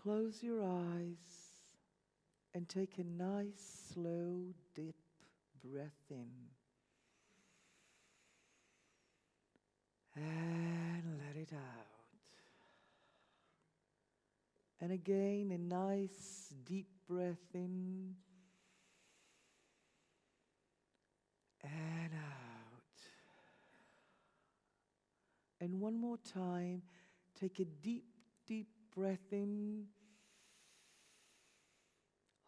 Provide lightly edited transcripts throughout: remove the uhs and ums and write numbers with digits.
Close your eyes and take a nice, slow, deep breath in. And let it out. And again, a nice, deep breath in. And out. And one more time, take a deep, deep breath in.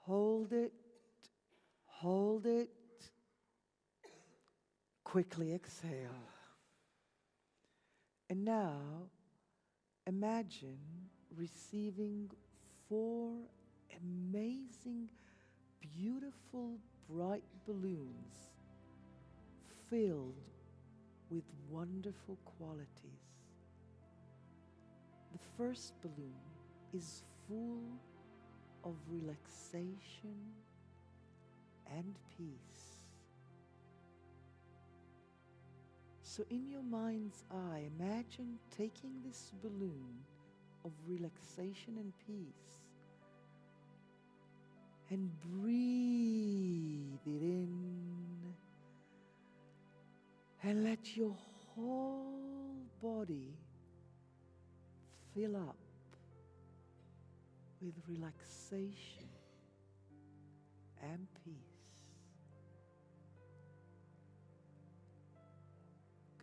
Hold it. Hold it. Quickly exhale. And now, imagine receiving 4 amazing, beautiful, bright balloons filled with wonderful qualities. The first balloon is full of relaxation and peace. So in your mind's eye, imagine taking this balloon of relaxation and peace and breathe it in and let your whole body fill up with relaxation and peace.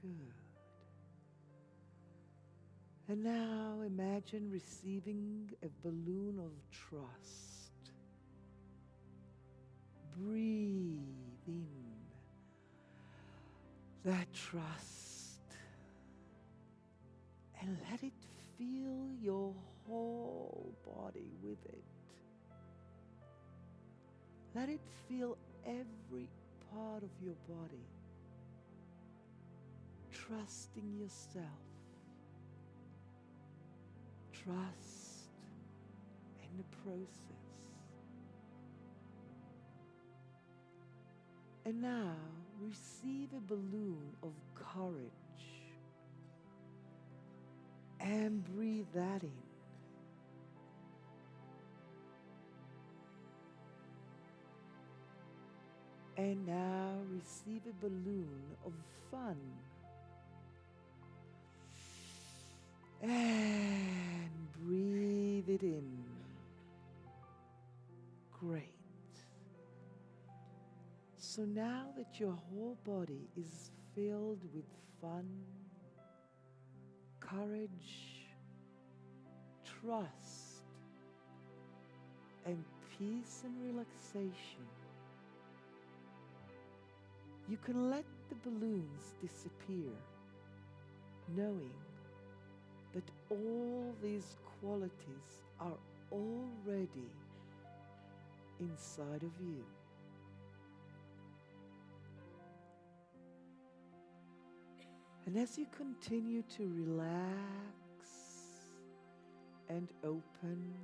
Good. And now imagine receiving a balloon of trust. Breathe in that trust and let it fill your whole body with it. Let it fill every part of your body. Trusting yourself. Trust in the process. And now receive a balloon of courage and breathe that in. And now receive a balloon of fun and breathe it in. Great. So now that your whole body is filled with fun, courage, trust, and peace and relaxation, you can let the balloons disappear, knowing that all these qualities are already inside of you. And as you continue to relax and open,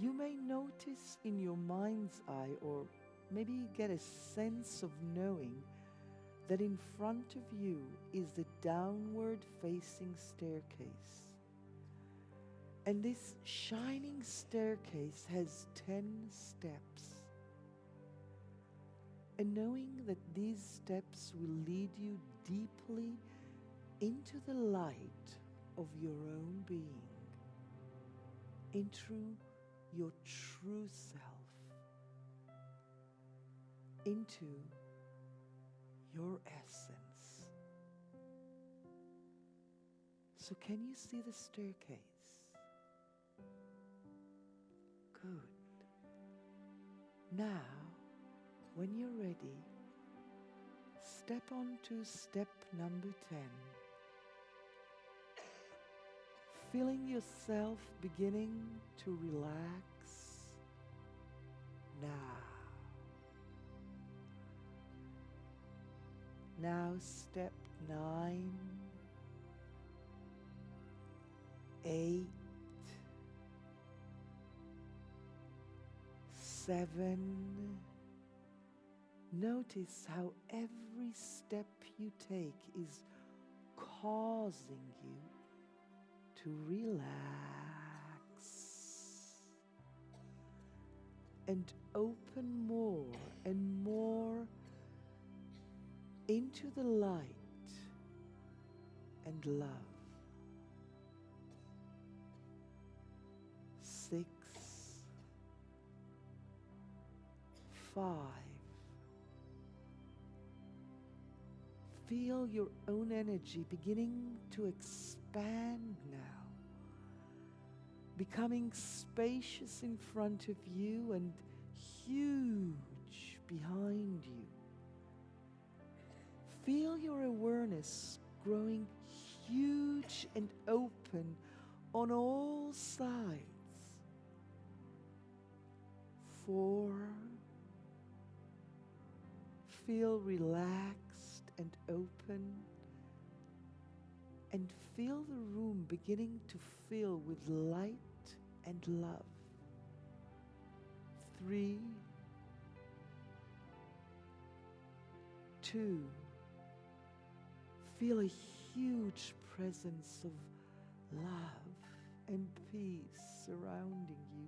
you may notice in your mind's eye, or maybe get a sense of knowing, that in front of you is the downward facing staircase. And this shining staircase has 10 steps. And knowing that these steps will lead you deeply into the light of your own being, into your true self, into your essence. So can you see the staircase? Good. Now, when you're ready, step on to step number 10. Feeling yourself beginning to relax now. Now step 9, 8, 7. Notice how every step you take is causing you to relax. and open more and more into the light and love. 6, 5. Feel your own energy beginning to expand now, becoming spacious in front of you and huge behind you. Feel your awareness growing huge and open on all sides. 4. Feel relaxed and open, and feel the room beginning to fill with light and love. 3, 2. Feel a huge presence of love and peace surrounding you.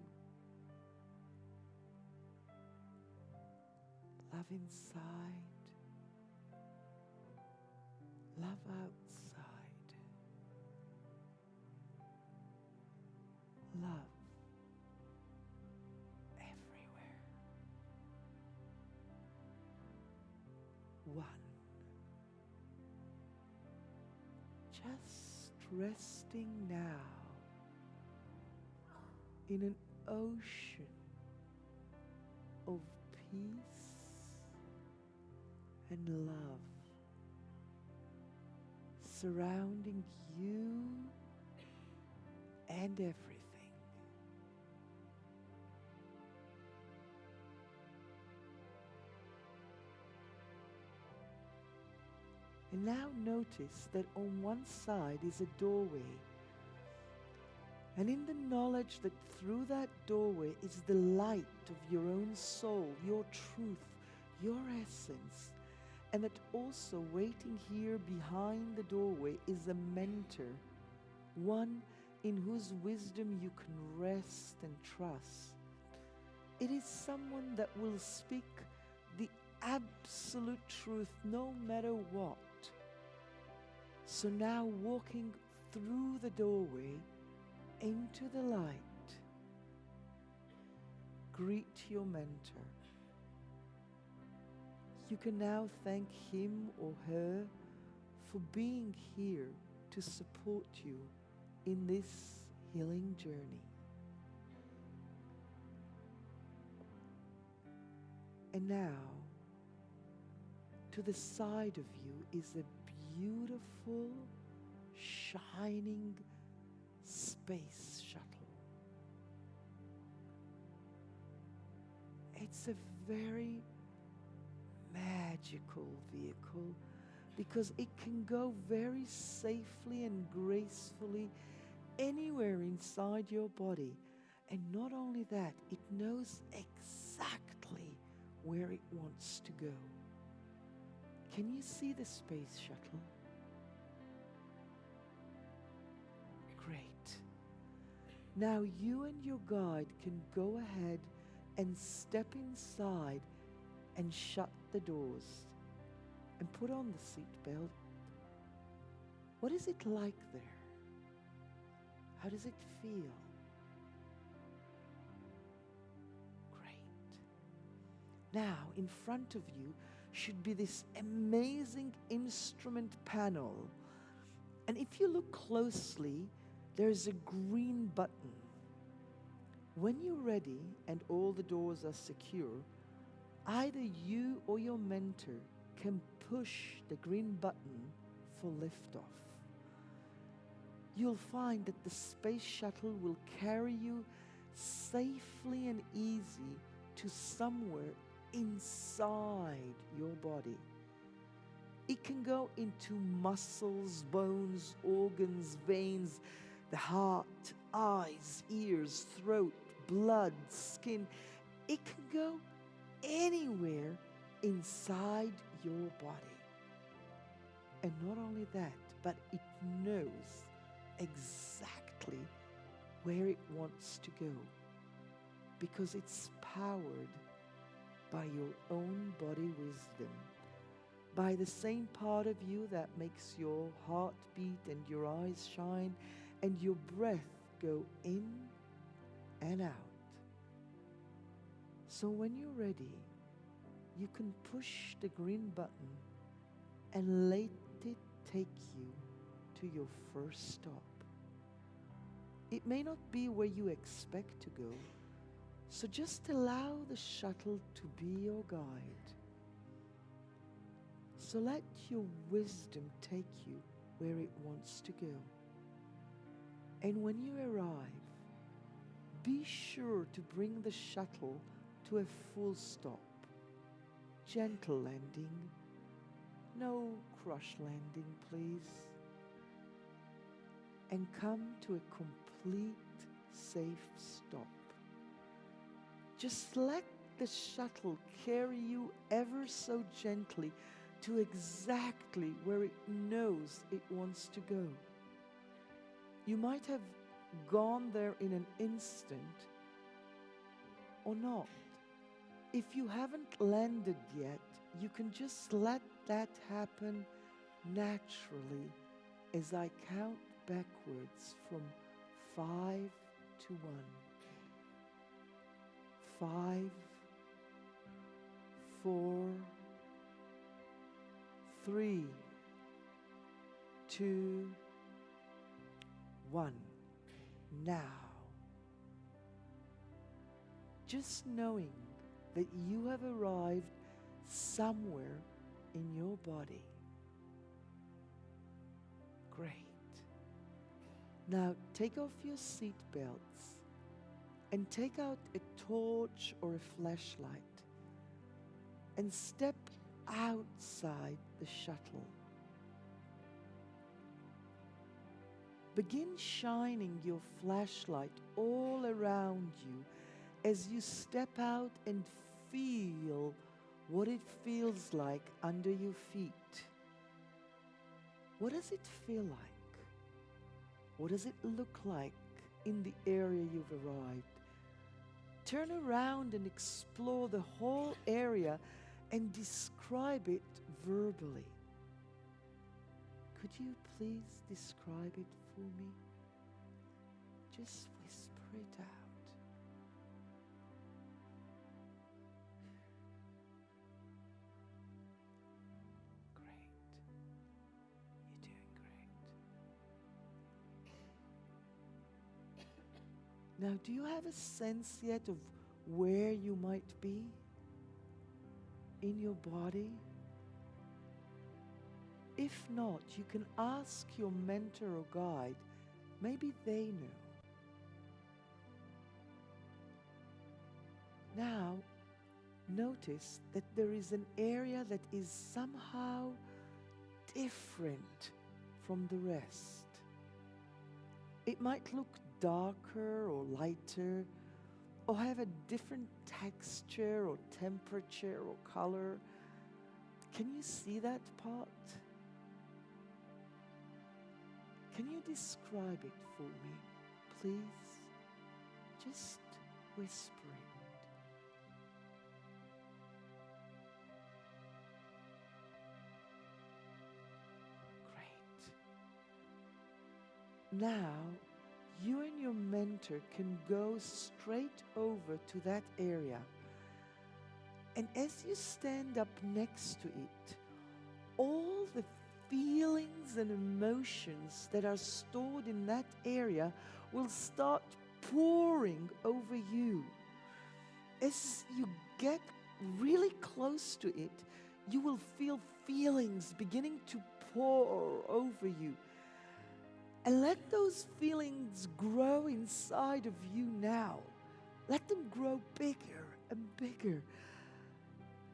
Love inside, love outside, love everywhere. 1. Just resting now in an ocean of peace and love surrounding you and everything. And now notice that on one side is a doorway. And in the knowledge that through that doorway is the light of your own soul, your truth, your essence, and that also waiting here behind the doorway is a mentor, one in whose wisdom you can rest and trust. It is someone that will speak the absolute truth no matter what. So now walking through the doorway into the light, greet your mentor. You can now thank him or her for being here to support you in this healing journey. And now, to the side of you is a beautiful, shining space shuttle. It's a very magical vehicle because it can go very safely and gracefully anywhere inside your body. And not only that, it knows exactly where it wants to go. Can you see the space shuttle? Great. Now you and your guide can go ahead and step inside and shut the doors and put on the seatbelt. What is it like there? How does it feel? Great. Now, in front of you should be this amazing instrument panel. And if you look closely, there's a green button. When you're ready and all the doors are secure, either you or your mentor can push the green button for liftoff. You'll find that the space shuttle will carry you safely and easy to somewhere inside your body. It can go into muscles, bones, organs, veins, the heart, eyes, ears, throat, blood, skin. It can go anywhere inside your body. And not only that, but it knows exactly where it wants to go. because it's powered by your own body wisdom, by the same part of you that makes your heart beat and your eyes shine and your breath go in and out. So when you're ready, you can push the green button and let it take you to your first stop. It may not be where you expect to go, so just allow the shuttle to be your guide. So let your wisdom take you where it wants to go. And when you arrive, be sure to bring the shuttle to a full stop. Gentle landing. No crush landing, please. And come to a complete safe stop. Just let the shuttle carry you ever so gently to exactly where it knows it wants to go. You might have gone there in an instant or not. If you haven't landed yet, you can just let that happen naturally as I count backwards from 5 to 1. 5, 4, 3, 2, 1. Now, just knowing that you have arrived somewhere in your body. Great. Now take off your seat belts and take out a torch or a flashlight and step outside the shuttle. Begin shining your flashlight all around you as you step out and feel what it feels like under your feet. What does it feel like? What does it look like in the area you've arrived? Turn around and explore the whole area and describe it verbally. Could you please describe it for me? Just whisper it out. Now, do you have a sense yet of where you might be in your body? If not, you can ask your mentor or guide. Maybe they know. Now, notice that there is an area that is somehow different from the rest. It might look darker or lighter, or have a different texture or temperature or color. Can you see that part? Can you describe it for me, please? Just whisper it. Great. Now, you and your mentor can go straight over to that area. And as you stand up next to it, all the feelings and emotions that are stored in that area will start pouring over you. As you get really close to it, you will feel feelings beginning to pour over you. And let those feelings grow inside of you now. Let them grow bigger and bigger.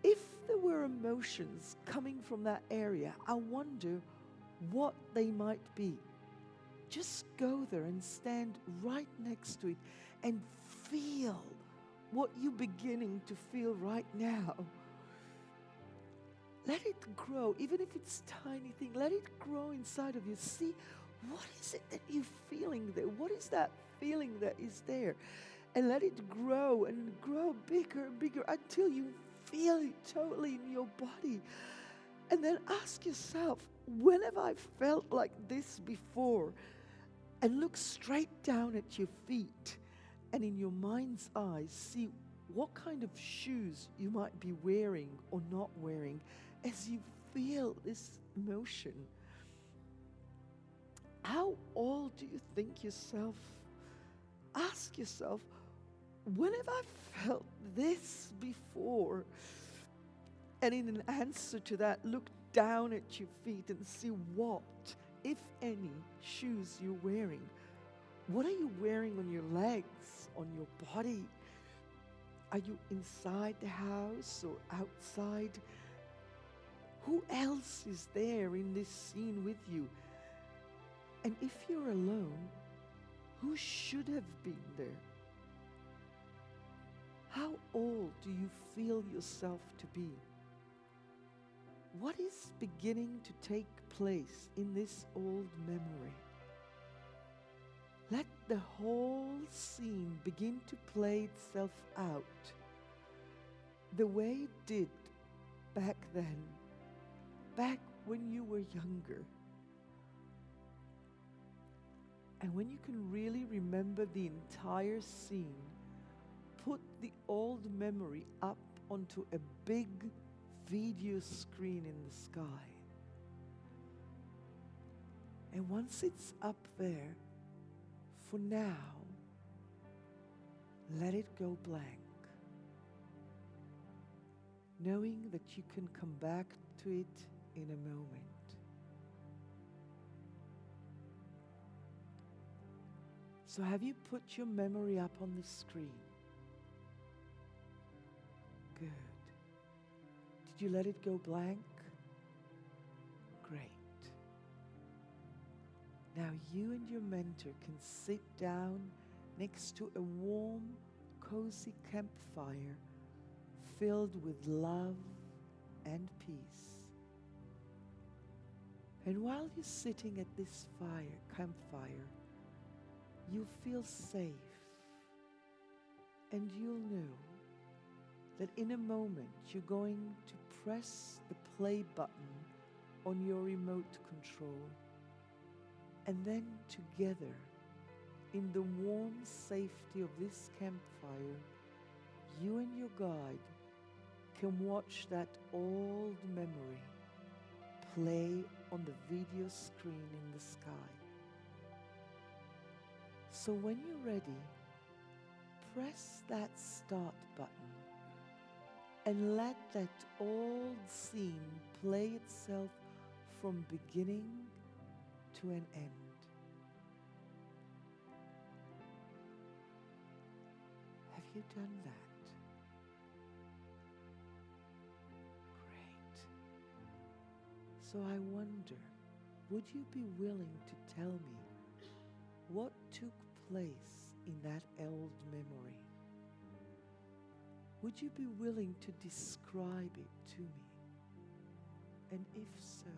If there were emotions coming from that area, I wonder what they might be. Just go there and stand right next to it and feel what you're beginning to feel right now. Let it grow, even if it's a tiny thing. Let it grow inside of you. See, what is it that you're feeling there? What is that feeling that is there? And let it grow and grow bigger and bigger until you feel it totally in your body. And then ask yourself, when have I felt like this before? And look straight down at your feet, and in your mind's eye, see what kind of shoes you might be wearing or not wearing as you feel this motion. How old do you think yourself? Ask yourself, when have I felt this before? And in an answer to that, look down at your feet and see what, if any, shoes you're wearing. What are you wearing on your legs, on your body? Are you inside the house or outside? Who else is there in this scene with you? And if you're alone, who should have been there? How old do you feel yourself to be? What is beginning to take place in this old memory? Let the whole scene begin to play itself out the way it did back then, back when you were younger. And when you can really remember the entire scene, put the old memory up onto a big video screen in the sky. And once it's up there, for now, let it go blank, knowing that you can come back to it in a moment. So have you put your memory up on the screen? Good. Did you let it go blank? Great. Now you and your mentor can sit down next to a warm, cozy campfire filled with love and peace. And while you're sitting at this campfire, you feel safe, and you'll know that in a moment you're going to press the play button on your remote control, and then together, in the warm safety of this campfire, you and your guide can watch that old memory play on the video screen in the sky. So when you're ready, press that start button and let that old scene play itself from beginning to an end. Have you done that? Great. So I wonder, would you be willing to tell me what took place in that old memory? Would you be willing to describe it to me? And if so,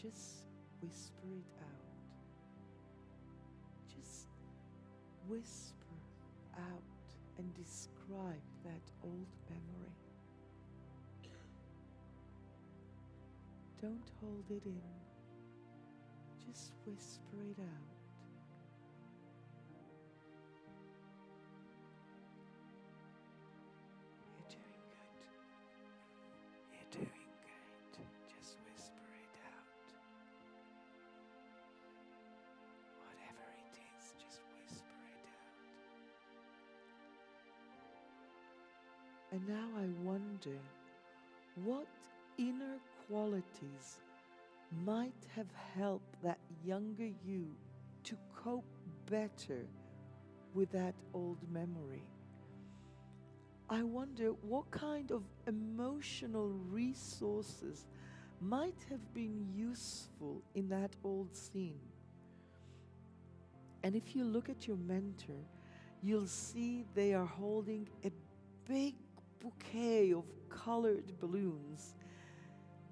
just whisper it out. Just whisper out and describe that old memory. Don't hold it in. Just whisper it out. You're doing good. You're doing great. Just whisper it out. Whatever it is, just whisper it out. And now I wonder what inner qualities might have helped that younger you to cope better with that old memory. I wonder what kind of emotional resources might have been useful in that old scene. And if you look at your mentor, you'll see they are holding a big bouquet of colored balloons.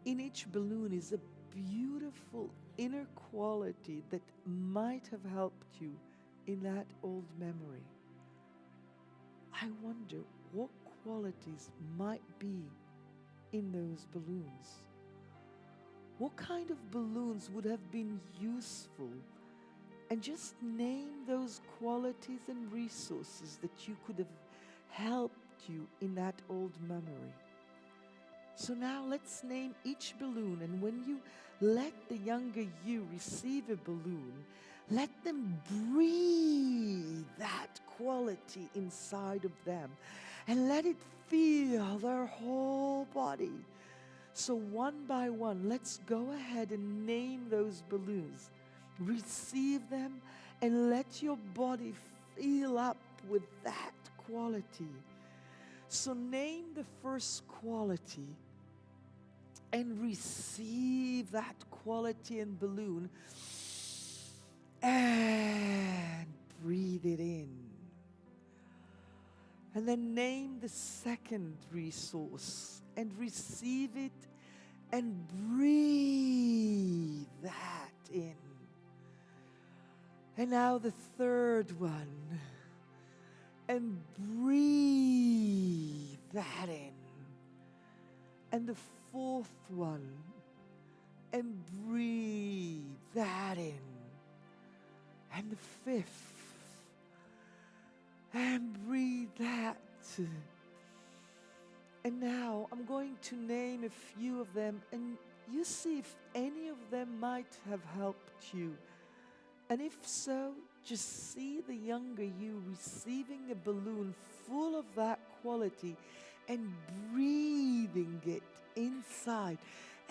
In each balloon is a beautiful inner quality that might have helped you in that old memory. I wonder what qualities might be in those balloons. What kind of balloons would have been useful? And just name those qualities and resources that you could have helped you in that old memory. So now let's name each balloon, and when you let the younger you receive a balloon, let them breathe that quality inside of them and let it feel their whole body. So one by one, let's go ahead and name those balloons. Receive them and let your body fill up with that quality. So name the first quality and receive that quality and balloon and breathe it in. And then name the second resource and receive it and breathe that in. And now the third one and breathe that in. And the fourth one and breathe that in. And the fifth and breathe that. And now I'm going to name a few of them, and you see if any of them might have helped you. And if so, just see the younger you receiving a balloon full of that quality and breathing it inside,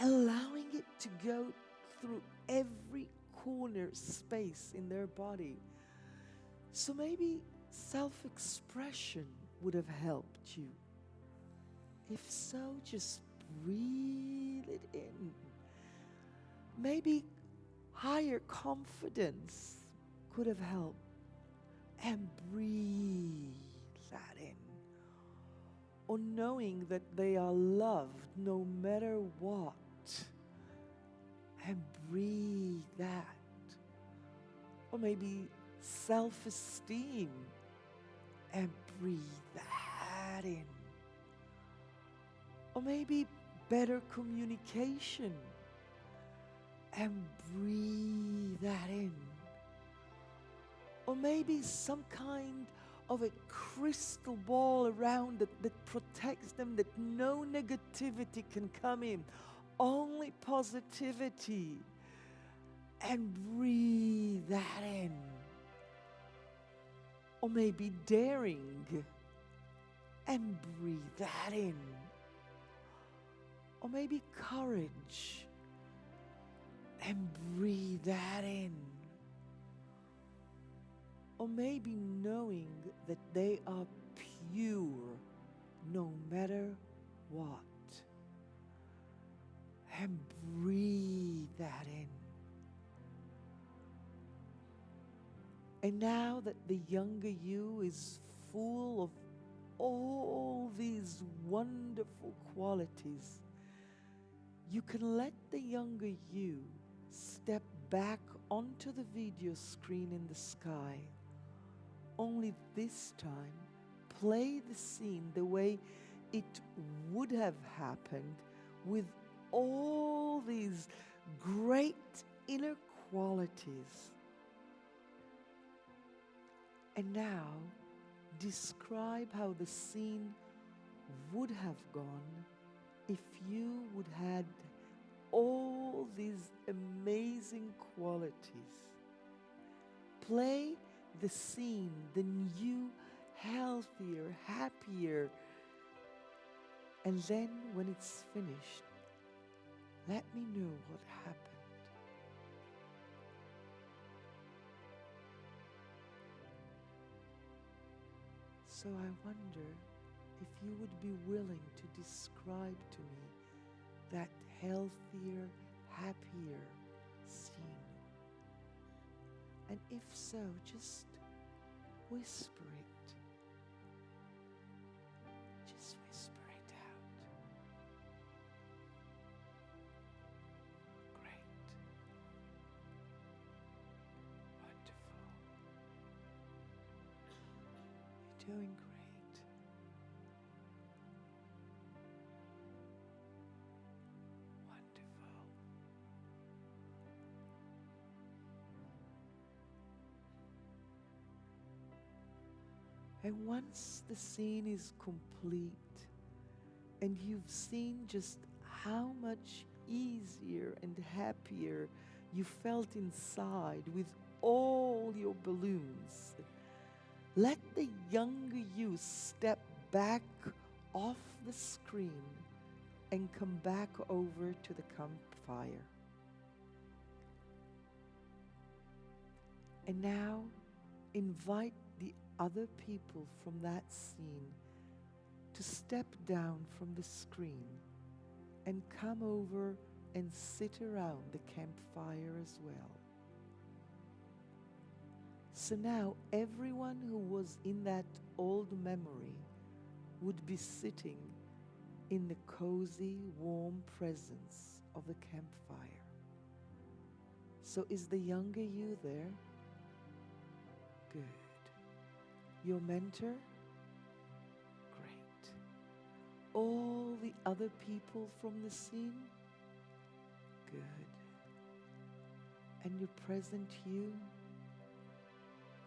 allowing it to go through every corner space in their body. So maybe self-expression would have helped you. If so, just breathe it in. Maybe higher confidence could have helped, and breathe that in. Or knowing that they are loved no matter what, and breathe that. Or maybe self-esteem, and breathe that in. Or maybe better communication, and breathe that in. Or maybe some kind of a crystal ball around it that protects them, that no negativity can come in, only positivity, and breathe that in. Or maybe daring, and breathe that in. Or maybe courage, and breathe that in. Or maybe knowing that they are pure no matter what, and breathe that in. And now that the younger you is full of all these wonderful qualities, you can let the younger you step back onto the video screen in the sky. Only this time, play the scene the way it would have happened, with all these great inner qualities. And now, describe how the scene would have gone if you would had all these amazing qualities. Play the scene, the new, healthier, happier. And then when it's finished, let me know what happened. So I wonder if you would be willing to describe to me that healthier, happier scene. And if so, just whisper it. Just whisper it out. Great. Wonderful. You're doing great. And once the scene is complete and you've seen just how much easier and happier you felt inside with all your balloons, let the younger you step back off the screen and come back over to the campfire. And now invite the other people from that scene to step down from the screen and come over and sit around the campfire as well. So now everyone who was in that old memory would be sitting in the cozy, warm presence of the campfire. So is the younger you there? Good. Your mentor? Great. All the other people from the scene? Good. And your present you?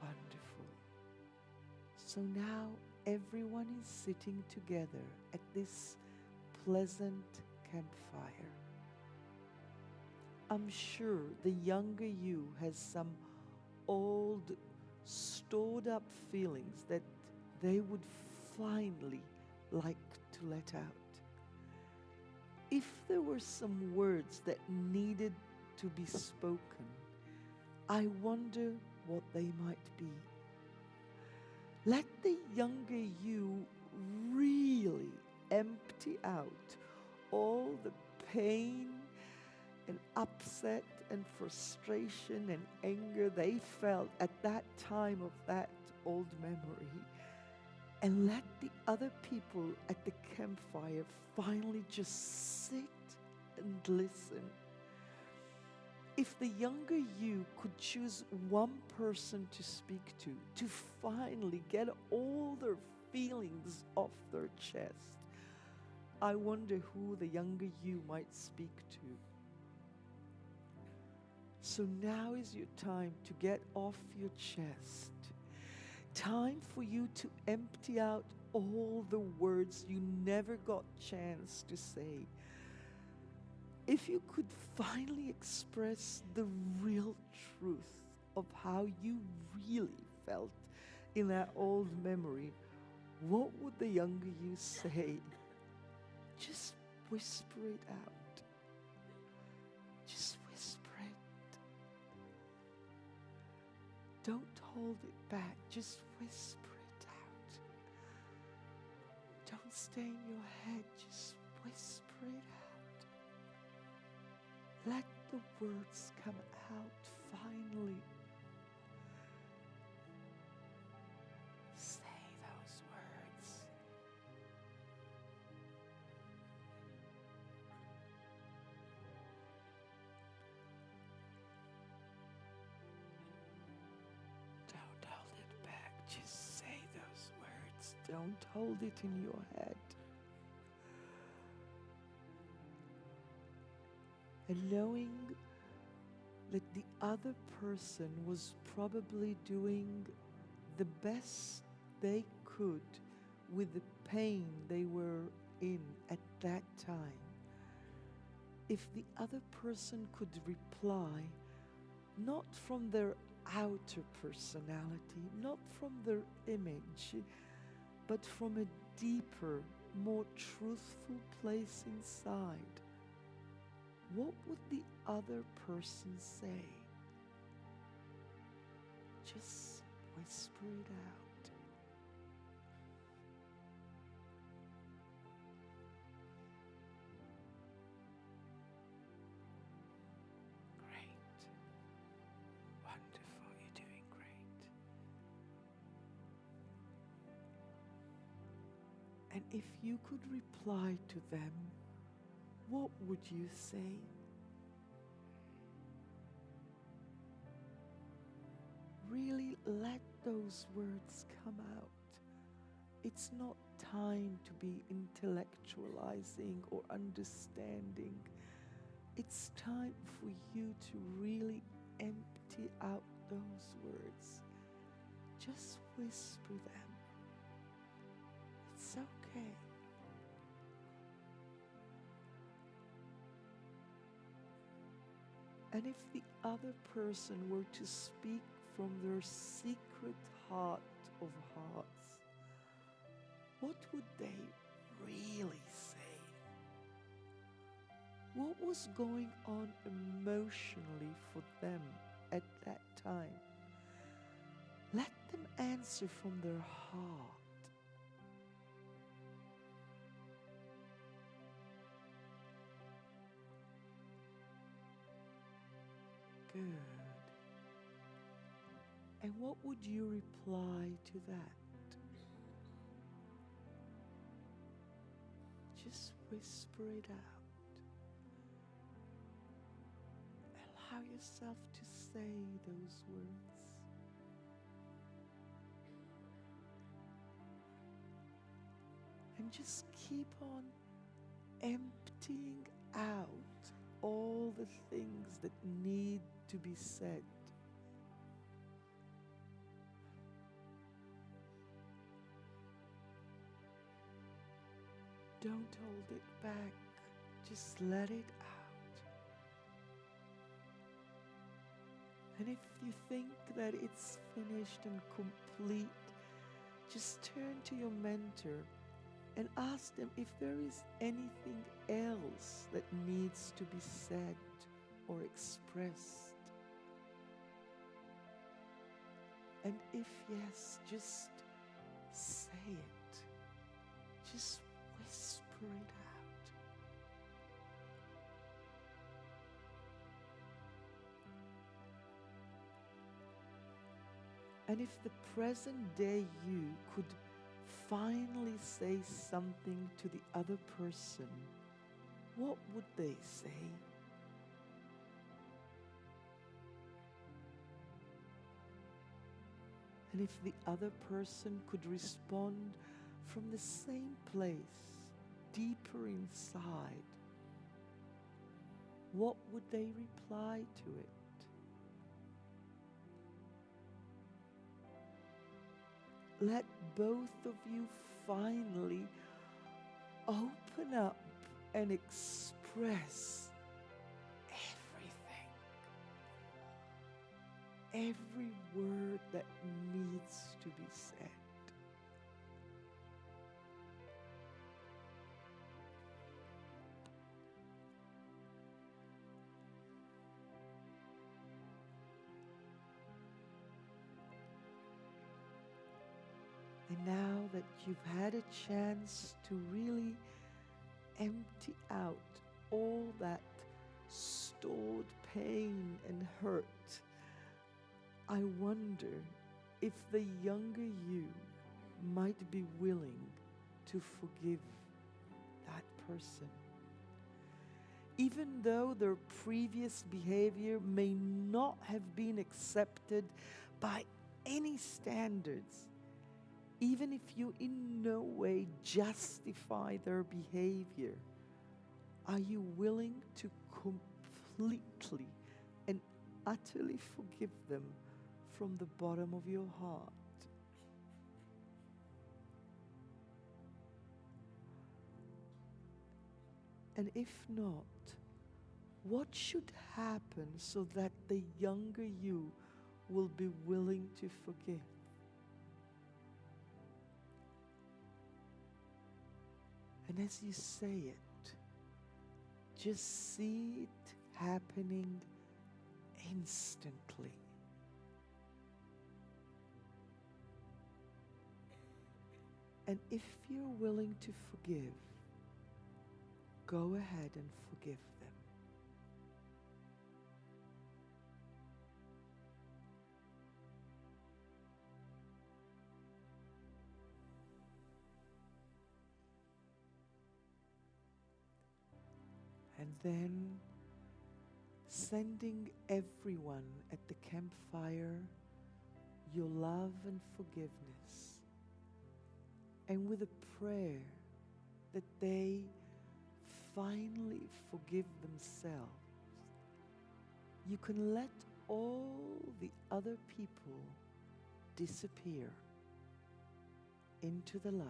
Wonderful. So now everyone is sitting together at this pleasant campfire. I'm sure the younger you has some old stored up feelings that they would finally like to let out. If there were some words that needed to be spoken, I wonder what they might be. Let the younger you really empty out all the pain and upset and frustration and anger they felt at that time of that old memory. And let the other people at the campfire finally just sit and listen. If the younger you could choose one person to speak to finally get all their feelings off their chest, I wonder who the younger you might speak to. So now is your time to get off your chest. Time for you to empty out all the words you never got chance to say. If you could finally express the real truth of how you really felt in that old memory, what would the younger you say? Just whisper it out. Just whisper it. Don't hold it back. Just whisper it out. Don't stay in your head. Just whisper it out. Let the words come out finally. Say those words. Don't hold it back. Just say those words. Don't hold it in your head. And knowing that the other person was probably doing the best they could with the pain they were in at that time. If the other person could reply, not from their outer personality, not from their image, but from a deeper, more truthful place inside, what would the other person say? Just whisper it out. Great. Wonderful. You're doing great. And if you could reply to them, what would you say? Really let those words come out. It's not time to be intellectualizing or understanding. It's time for you to really empty out those words. Just whisper them. It's okay. And if the other person were to speak from their secret heart of hearts, what would they really say? What was going on emotionally for them at that time? Let them answer from their heart. Good. And what would you reply to that? Just whisper it out. Allow yourself to say those words. And just keep on emptying out all the things that need to be said. Don't hold it back. Just let it out. And if you think that it's finished and complete, just turn to your mentor and ask them if there is anything else that needs to be said or expressed. And if yes, just say it. Just whisper it out. And if the present day you could finally say something to the other person, what would they say? And if the other person could respond from the same place, deeper inside, what would they reply to it? Let both of you finally open up and express everything. Every word that needs to be said. And now that you've had a chance to really empty out all that stored pain and hurt, I wonder if the younger you might be willing to forgive that person. Even though their previous behavior may not have been accepted by any standards, even if you in no way justify their behavior, are you willing to completely and utterly forgive them from the bottom of your heart? And if not, what should happen so that the younger you will be willing to forgive? And as you say it, just see it happening instantly. And if you're willing to forgive, go ahead and forgive them. And then sending everyone at the campfire your love and forgiveness, and with a prayer that they finally forgive themselves, you can let all the other people disappear into the light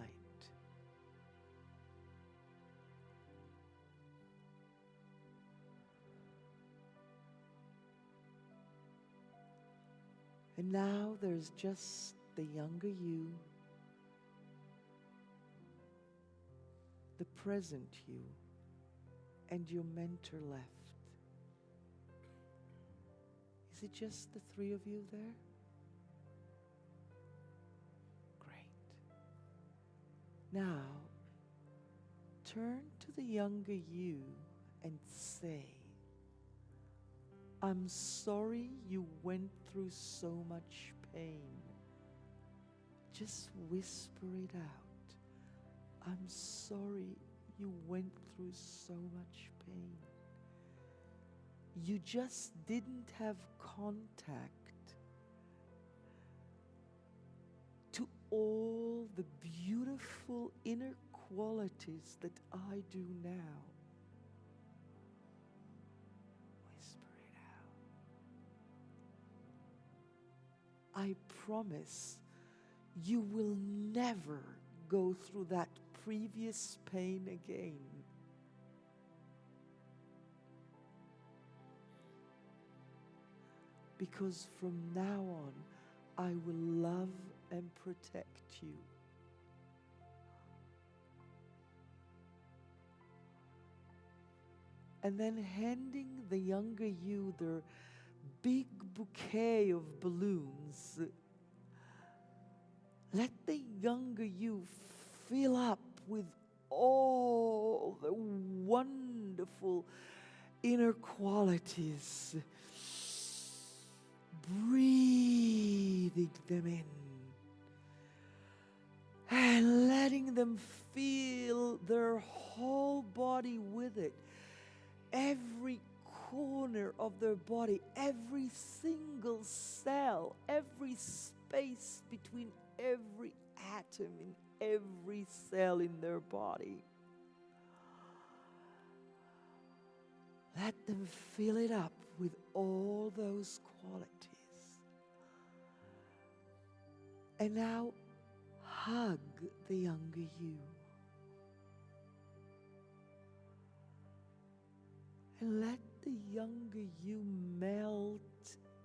And now there's just the younger you, the present you, and your mentor left. Is it just the three of you there? Great. Now, turn to the younger you and say, I'm sorry you went through so much pain. Just whisper it out. I'm sorry you went through so much pain. You just didn't have contact to all the beautiful inner qualities that I do now. Whisper it out. I promise you will never go through that previous pain again. Because from now on, I will love and protect you. And then handing the younger you their big bouquet of balloons, let the younger you fill up with all the wonderful inner qualities, breathing them in and letting them feel their whole body with it. Every corner of their body, every single cell, every space between every atom in every cell in their body. Let them fill it up with all those qualities. And now hug the younger you. And let the younger you melt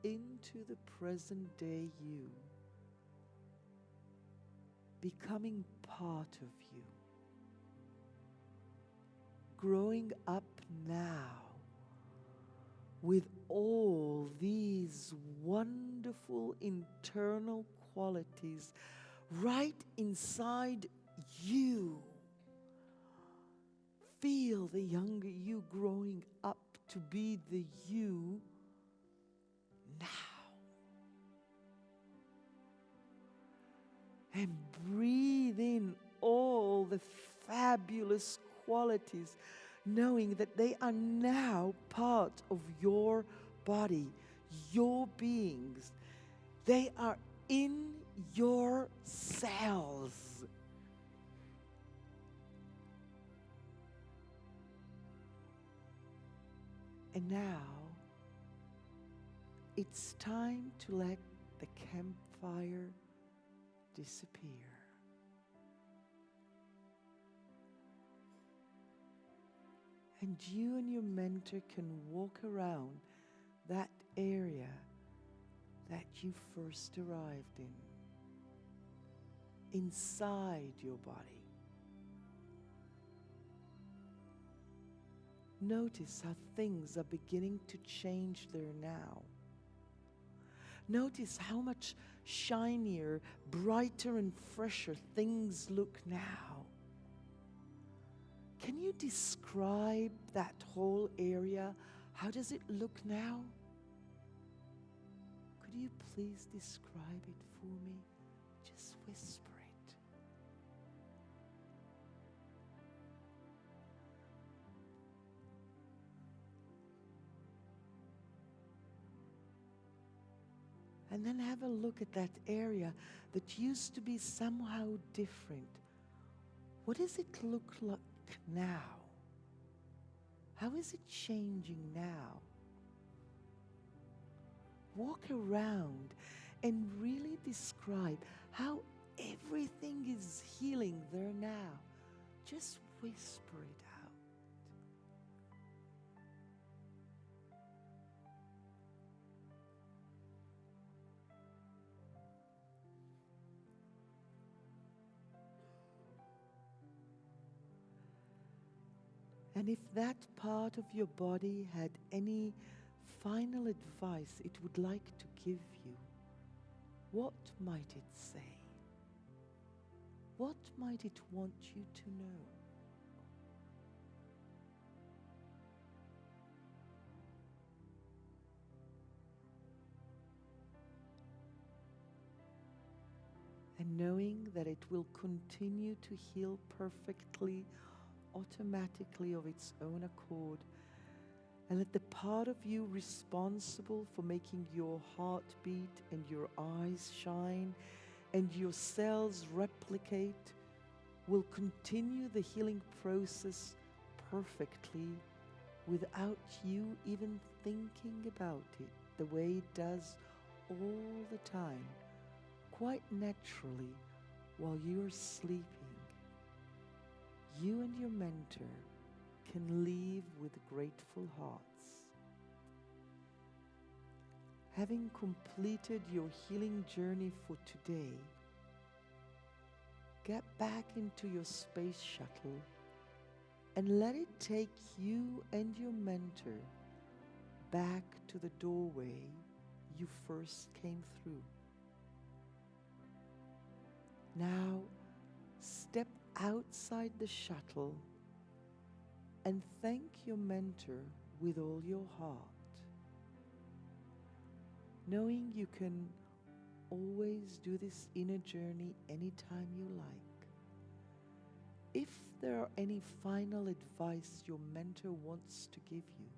into the present day you, becoming part of you, growing up now with all these wonderful internal qualities right inside you. Feel the younger you growing up to be the you now. And breathe in all the fabulous qualities, knowing that they are now part of your body, your beings. They are in your cells. And now, it's time to let the campfire disappear. And you and your mentor can walk around that area that you first arrived in, inside your body. Notice how things are beginning to change there now. Notice how much shinier, brighter, and fresher things look now. Can you describe that whole area? How does it look now? Could you please describe it for me? Just whisper it. And then have a look at that area that used to be somehow different. What does it look like now? How is it changing now? Walk around and really describe how everything is healing there now. Just whisper it out. And if that part of your body had any final advice it would like to give you, what might it say? What might it want you to know? And knowing that it will continue to heal perfectly, automatically of its own accord, and that the part of you responsible for making your heart beat and your eyes shine and your cells replicate will continue the healing process perfectly without you even thinking about it, the way it does all the time, quite naturally while you're sleeping. You and your mentor can leave with grateful hearts. Having completed your healing journey for today, get back into your space shuttle and let it take you and your mentor back to the doorway you first came through. Now, step outside the shuttle and thank your mentor with all your heart, knowing you can always do this inner journey anytime you like. If there are any final advice your mentor wants to give you,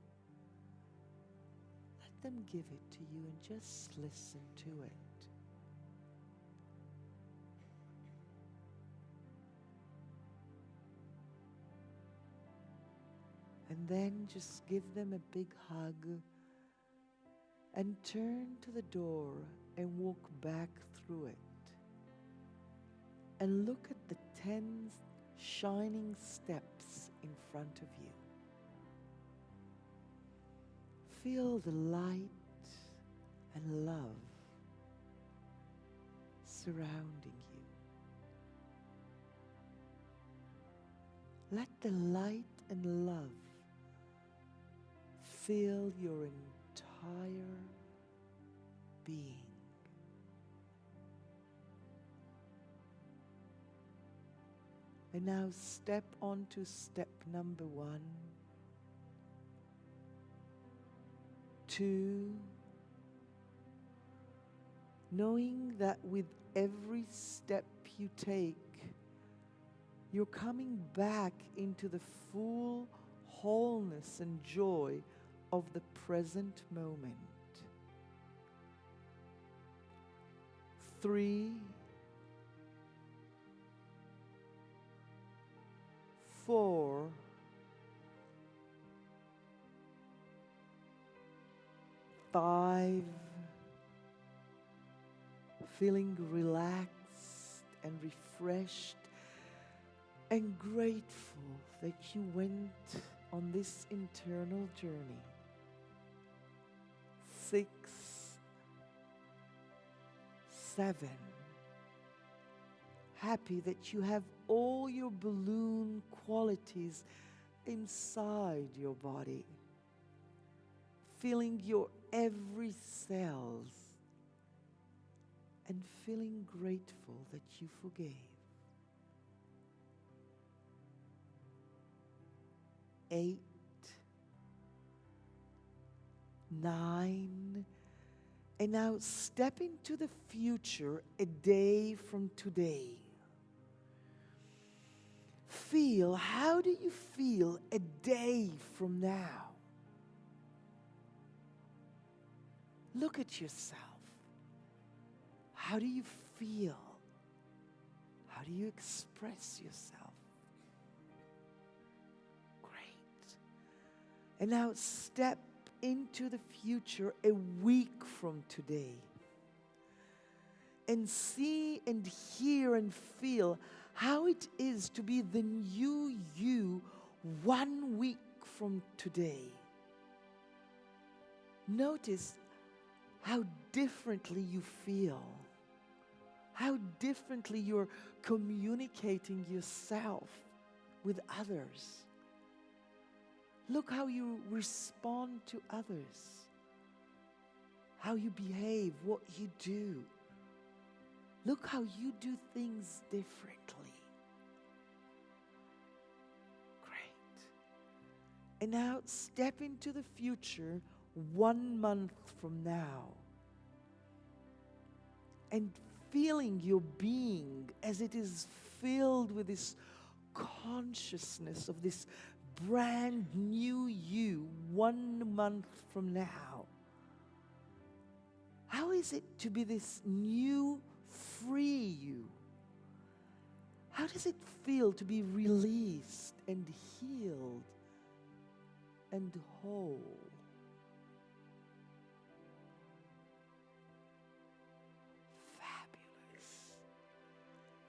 let them give it to you and just listen to it. And then just give them a big hug and turn to the door and walk back through it. And look at the 10 shining steps in front of you. Feel the light and love surrounding you. Let the light and love fill your entire being. And now step on to step number 1, 2, knowing that with every step you take, you're coming back into the full wholeness and joy of the present moment. 3, 4, 5, feeling relaxed and refreshed and grateful that you went on this internal journey. 6, 7, happy that you have all your balloon qualities inside your body, feeling your every cells and feeling grateful that you forgave. 8, 9, and now step into the future a day from today. Feel, how do you feel a day from now? Look at yourself. How do you feel? How do you express yourself? Great. And now step into the future a week from today. And see and hear and feel how it is to be the new you 1 week from today. Notice how differently you feel, how differently you're communicating yourself with others. Look how you respond to others, how you behave, what you do. Look how you do things differently. Great. And now step into the future 1 month from now. And feeling your being as it is filled with this consciousness of this brand new you 1 month from now. How is it to be this new, free you? How does it feel to be released and healed and whole?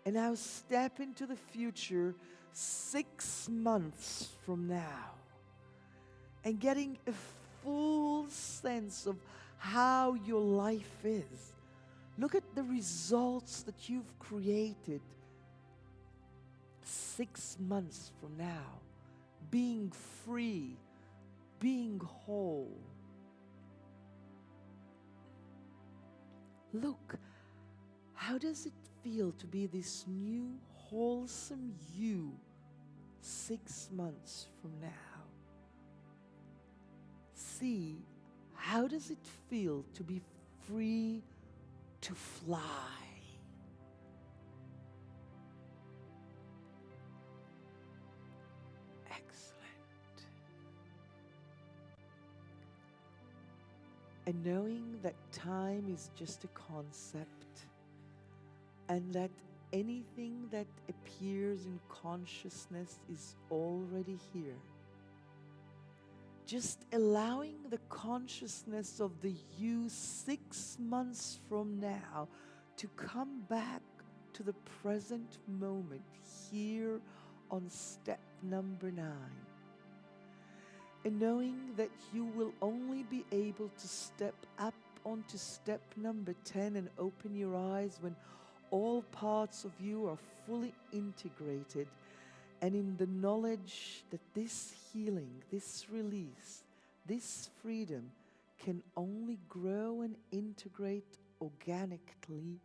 And now step into the future 6 months from now and getting a full sense of how your life is. Look at the results that you've created 6 months from now. Being free, being whole. Look, how does it feel to be this new, wholesome you 6 months from now? See, how does it feel to be free to fly? Excellent. And knowing that time is just a concept, and that anything that appears in consciousness is already here. Just allowing the consciousness of the you 6 months from now to come back to the present moment here on step number 9. And knowing that you will only be able to step up onto step number 10 and open your eyes when all parts of you are fully integrated, and in the knowledge that this healing, this release, this freedom can only grow and integrate organically,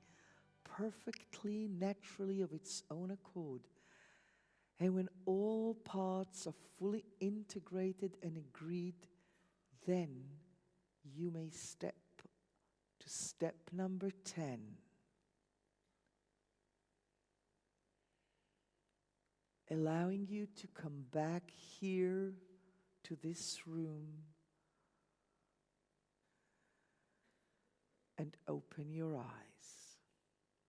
perfectly, naturally of its own accord. And when all parts are fully integrated and agreed, then you may step to step number 10. Allowing you to come back here to this room and open your eyes.